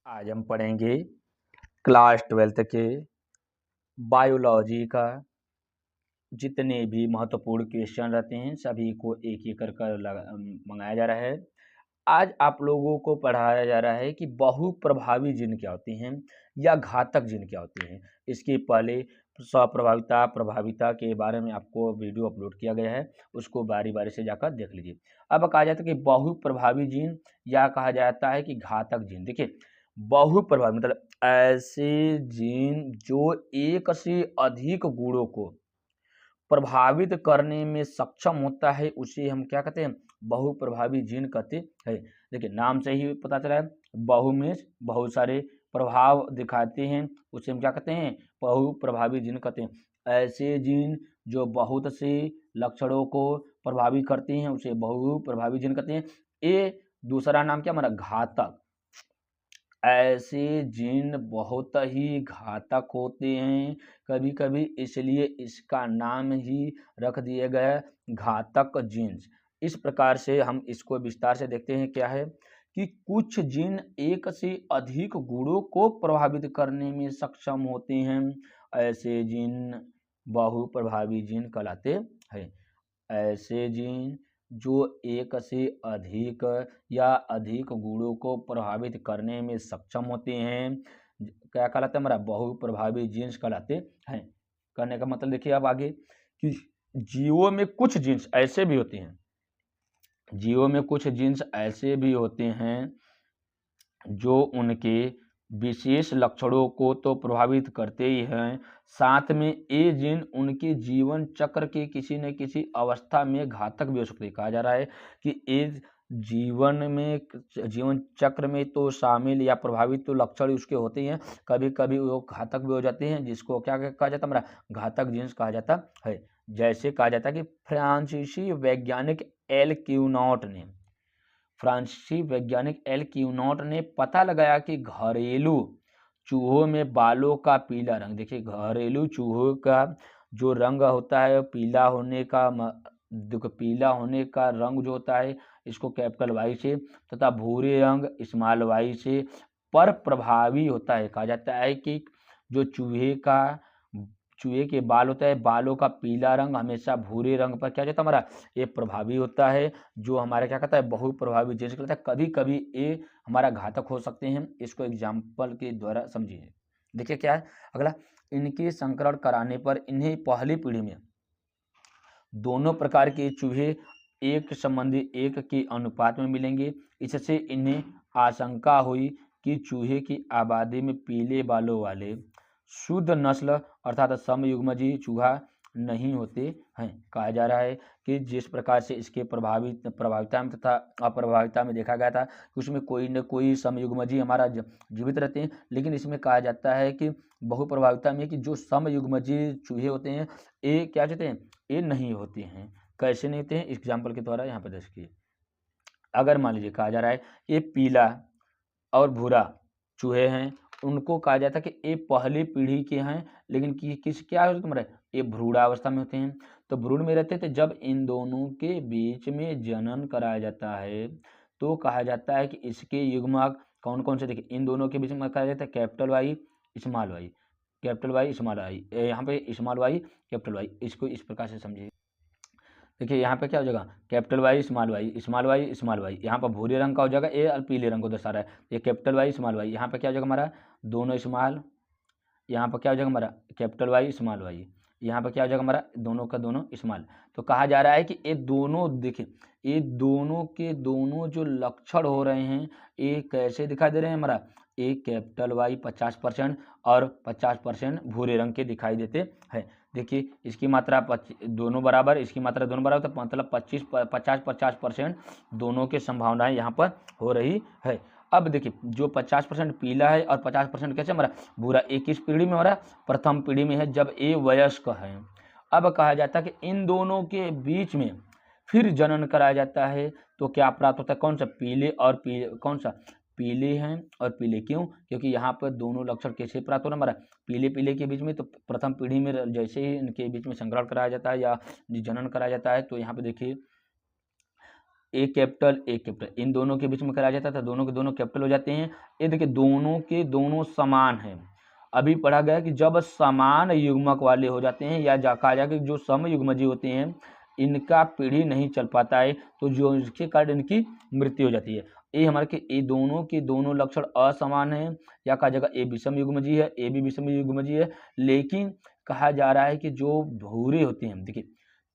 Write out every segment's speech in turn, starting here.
आज हम पढ़ेंगे क्लास 12th के बायोलॉजी का जितने भी महत्वपूर्ण क्वेश्चन रहते हैं सभी को एक एक कर मंगाया जा रहा है। आज आप लोगों को पढ़ाया जा रहा है कि बहुप्रभावी जीन क्या होते हैं या घातक जीन क्या होते हैं। इसके पहले स्वप्रभाविता प्रभाविता के बारे में आपको वीडियो अपलोड किया गया है, उसको बारी बारी से जाकर देख लीजिए। अब कहा जाता है कि बहुप्रभावी जीन या कहा जाता है कि घातक जीन। देखिए, बहुप्रभावी मतलब ऐसे जीन जो एक से अधिक गुणों को प्रभावित करने में सक्षम होता है, उसे हम क्या कहते हैं, बहुप्रभावी जीन कहते हैं। देखिए, नाम से ही पता चला है, बहु में बहुत सारे प्रभाव दिखाते हैं, उसे हम क्या कहते हैं, बहुप्रभावी जीन कहते हैं। ऐसे जीन जो बहुत से लक्षणों को प्रभावित करते हैं उसे बहुप्रभावी जीन कहते हैं। ये दूसरा नाम क्या हमारा, घातक। ऐसे जीन बहुत ही घातक होते हैं कभी कभी, इसलिए इसका नाम ही रख दिया गया घातक जीन्स। इस प्रकार से हम इसको विस्तार से देखते हैं। क्या है कि कुछ जीन एक से अधिक गुणों को प्रभावित करने में सक्षम होते हैं, ऐसे जीन बहुप्रभावी जीन कहलाते हैं। ऐसे जीन जो एक से अधिक या अधिक गुणों को प्रभावित करने में सक्षम होते हैं, क्या कहलाते हैं, हमारा बहुप्रभावी जीन्स कहलाते हैं। कहने का मतलब देखिए अब आगे कि जीवों में कुछ जीन्स ऐसे भी होते हैं, जीवों में कुछ जीन्स ऐसे भी होते हैं जो उनके विशेष लक्षणों को तो प्रभावित करते ही हैं, साथ में ये जीन उनके जीवन चक्र के किसी न किसी अवस्था में घातक भी हो सकते हैं। कहा जा रहा है कि ये जीवन चक्र में तो शामिल या प्रभावित तो लक्षण उसके होते हैं, कभी कभी वो घातक भी हो जाते हैं, जिसको क्या कहा जाता है, हमारा घातक जीन्स कहा जाता है। जैसे कहा जाता है कि फ्रांसीसी वैज्ञानिक एल क्यूनॉट ने पता लगाया कि घरेलू चूहों में बालों का पीला रंग, देखिए घरेलू चूहों का जो रंग होता है पीला होने का रंग जो होता है, इसको कैपिटल वाई से, तथा भूरे रंग स्मॉल वाई से पर प्रभावी होता है। कहा जाता है कि जो चूहे के बाल होता है, बालों का पीला रंग हमेशा भूरे रंग पर क्या जाता है, हमारा ये प्रभावी होता है, जो हमारे क्या कहता है, बहुप्रभावी जीन्स कहता है। कभी कभी ये हमारा घातक हो सकते हैं, इसको एग्जाम्पल के द्वारा समझिए। देखिए क्या है अगला, इनके संकरण कराने पर इन्हें पहली पीढ़ी में दोनों प्रकार के चूहे एक संबंधी एक के अनुपात में मिलेंगे। इससे इन्हें आशंका हुई कि चूहे की आबादी में पीले बालों वाले शुद्ध नस्ल अर्थात समयुग्मजी चूहा नहीं होते हैं। कहा जा रहा है कि जिस प्रकार से इसके प्रभाविता में तथा अप्रभाविता में देखा गया था कि उसमें कोई न कोई समयुग्मजी हमारा जीवित रहते हैं, लेकिन इसमें कहा जाता है कि बहुप्रभाविता में कि जो समयुग्मजी चूहे होते हैं ये क्या कहते हैं, ये नहीं होते हैं। कैसे नहीं होते हैं, एग्जाम्पल के द्वारा यहाँ पर देखिए। अगर मान लीजिए कहा जा रहा है ये पीला और भूरा चूहे हैं, उनको कहा जाता है कि ये पहली पीढ़ी के हैं, लेकिन क्या होता है, ये भ्रूणावस्था में होते हैं। तो भ्रूण में रहते थे, जब इन दोनों के बीच में जनन कराया जाता है तो कहा जाता है कि इसके युग्मक कौन कौन से, देखिए इन दोनों के बीच में कहा जाता है capital y small y, capital y small y, यहाँ पे स्मॉल वाई कैपिटल वाई, इसको इस प्रकार से समझिए। देखिए यहाँ पे क्या हो जाएगा, capital y small y small y small y, यहाँ पर भूरे रंग का हो जाएगा ए और पीले रंग को दर्शा रहा है, ये कैपिटल वाई स्मॉल वाई, यहाँ पर क्या हो जाएगा हमारा दोनों स्मॉल, यहाँ पर क्या हो जाएगा हमारा कैपिटल वाई स्मॉल वाई, यहाँ पर क्या हो जाएगा हमारा दोनों का दोनों स्मॉल। तो कहा जा रहा है कि ये दोनों, देखिए ये दोनों के दोनों जो लक्षण हो रहे हैं ये कैसे दिखाई दे रहे हैं, हमारा एक कैपिटल वाई 50% और 50% भूरे रंग के दिखाई देते हैं। देखिए इसकी मात्रा दोनों बराबर, इसकी मात्रा दोनों बराबर, तो मतलब 50-50% दोनों की संभावनाएं यहाँ पर हो रही है। अब देखिए जो 50% पीला है और 50% कैसे हमारा भूरा, एक इस पीढ़ी में हमारा प्रथम पीढ़ी में है जब ये वयस्क है। अब कहा जाता है कि इन दोनों के बीच में फिर जनन कराया जाता है तो क्या प्राप्त होता है, कौन सा पीले और पीले, कौन सा पीले हैं और पीले, क्यों, क्योंकि यहाँ पर दोनों लक्षण कैसे प्राप्त हो रहा है, हमारा पीले पीले के बीच में। तो प्रथम पीढ़ी में जैसे ही इनके बीच में संग्रहण कराया जाता है या जनन कराया जाता है, तो यहाँ पे देखिए ए कैपिटल, इन दोनों के बीच में कराया जाता था, दोनों के दोनों कैपिटल हो जाते हैं। ये देखिए दोनों के दोनों समान हैं। अभी पढ़ा गया कि जब समान युग्मक वाले हो जाते हैं या कहा जाए कि जो समयुग्मजी होते हैं इनका पीढ़ी नहीं चल पाता है, तो जो इसके कारण इनकी मृत्यु हो जाती है। ये हमारे के दोनों के दोनों लक्षण असमान हैं, या कहा जाएगा ए विषम युग्मजी है, ए भी विषम युग्मजी है। लेकिन कहा जा रहा है कि जो भूरे होते हैं, देखिए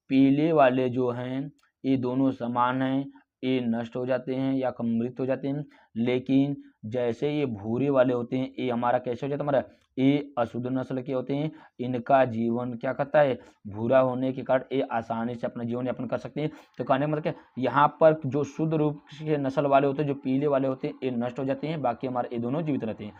पीले वाले जो हैं ये दोनों समान हैं, ये नष्ट हो जाते हैं या मृत हो जाते हैं। लेकिन जैसे ये भूरे वाले होते हैं ये हमारा कैसे हो जाता है, हमारा ये अशुद्ध नस्ल के होते हैं, इनका जीवन क्या करता है, भूरा होने के कारण ये आसानी से अपना जीवन यापन कर सकते हैं। तो कहने का मतलब यहाँ पर जो शुद्ध रूप के नस्ल वाले होते हैं, जो पीले वाले होते हैं ये नष्ट हो जाते हैं, बाकी हमारे ये दोनों जीवित रहते हैं।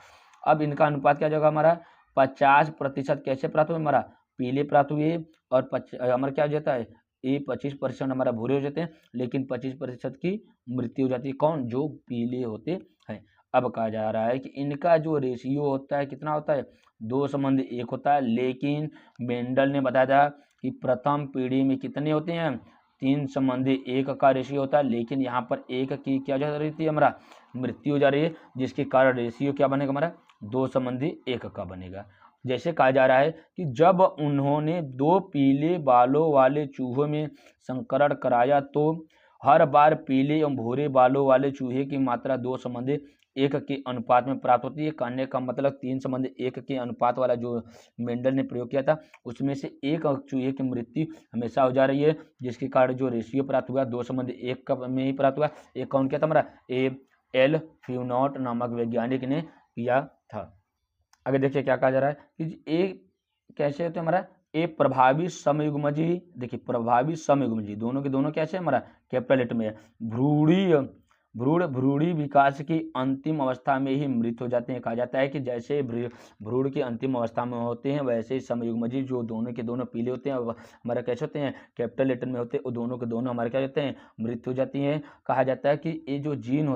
अब इनका अनुपात क्या जाएगा, हमारा 50% कैसे प्राप्त हुए, हमारा पीले प्राप्त हुए, और हमारा क्या हो जाता है, ये 25% हमारा भूरे हो जाते हैं, लेकिन 25% की मृत्यु हो जाती है, कौन, जो पीले होते हैं। अब कहा जा रहा है कि इनका जो रेशियो होता है कितना होता है, 2:1 होता है। लेकिन मेंडल ने बताया था कि प्रथम पीढ़ी में कितने होते हैं, 3:1 का रेशियो होता है। लेकिन यहाँ पर एक की क्या जा रही थी, हमारा मृत्यु हो जा रही है, जिसके कारण रेशियो क्या बनेगा, हमारा 2:1 का बनेगा। जैसे कहा जा रहा है कि जब उन्होंने 2 पीले बालों वाले चूहों में संकरण कराया तो हर बार पीले एवं भूरे बालों वाले चूहे की मात्रा 2:1 के अनुपात में प्राप्त होती है। कहने का मतलब 3:1 के अनुपात वाला जो मेंडल ने प्रयोग किया था उसमें से एक चूहे की मृत्यु हमेशा हो जा रही है, जिसके कारण जो रेशियो प्राप्त हुआ 2:1 का में ही प्राप्त हुआ। एक कौन किया था, हमारा एल फ्यूनॉट नामक वैज्ञानिक ने किया था। आगे देखिए क्या कहा जा रहा है कि ए कैसे होते हैं, हमारा ए प्रभावी समयुग्मजी, देखिए प्रभावी समयुग्मजी दोनों के दोनों कैसे हमारा कैपिटल लेटर में है। भ्रूण विकास की अंतिम अवस्था में ही मृत हो जाते हैं। कहा जाता है कि जैसे भ्रूण की अंतिम अवस्था में होते हैं वैसे ही समयुग्मजी जो दोनों के दोनों पीले होते हैं हमारा कैसे होते हैं, कैपिटल लेटर में होते हैं, वो दोनों के दोनों हमारे क्या होते हैं, मृत हो जाती हैं। कहा जाता है कि ये जो जीन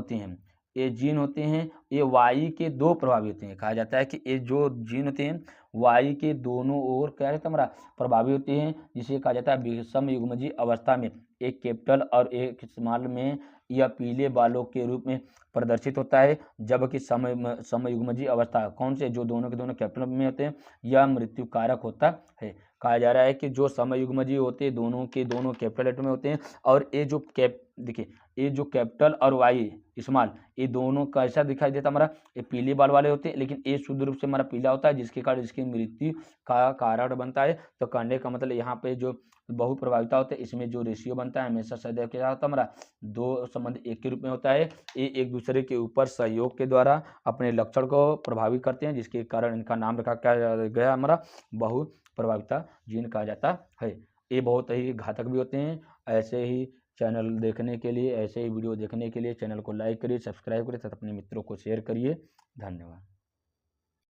होते हैं ये वायु के 2 प्रभावी होते हैं। कहा जाता है कि ये जो जीन होते हैं वायु के दोनों ओर क्या रहता है, हमारा प्रभावी होते हैं, जिसे कहा जाता है समयुग्मजी अवस्था में एक कैपिटल और एक स्मॉल में यह पीले बालों के रूप में प्रदर्शित होता है। जबकि समयुग्मजी अवस्था कौन से, जो दोनों के दोनों कैपिटल में होते हैं, यह मृत्यु कारक होता है। कहा जा रहा है कि जो समयुग्मजी होते हैं दोनों के दोनों कैपिटल लेटर में होते हैं, और ये जो देखिए ये जो कैपिटल और वाई स्मॉल ये दोनों कैसा दिखाई देता हमारा, ये पीले बाल वाले होते हैं, लेकिन ये शुद्ध रूप से हमारा पीला होता है, जिसके कारण इसकी मृत्यु का कारण बनता है। तो कहने का मतलब यहाँ पे जो बहु प्रभाविता होता है इसमें जो रेशियो बनता है हमेशा सदैव क्या होता है, हमारा 2:1 के रूप में होता है। ये एक दूसरे के ऊपर सहयोग के द्वारा अपने लक्षण को प्रभावित करते हैं, जिसके कारण इनका नाम रखा क्या गया, हमारा बहु प्रभाविता जीन कहा जाता है। ये बहुत ही घातक भी होते हैं। ऐसे ही चैनल देखने के लिए, ऐसे ही वीडियो देखने के लिए चैनल को लाइक करिए, सब्सक्राइब करिए तथा अपने मित्रों को शेयर करिए। धन्यवाद।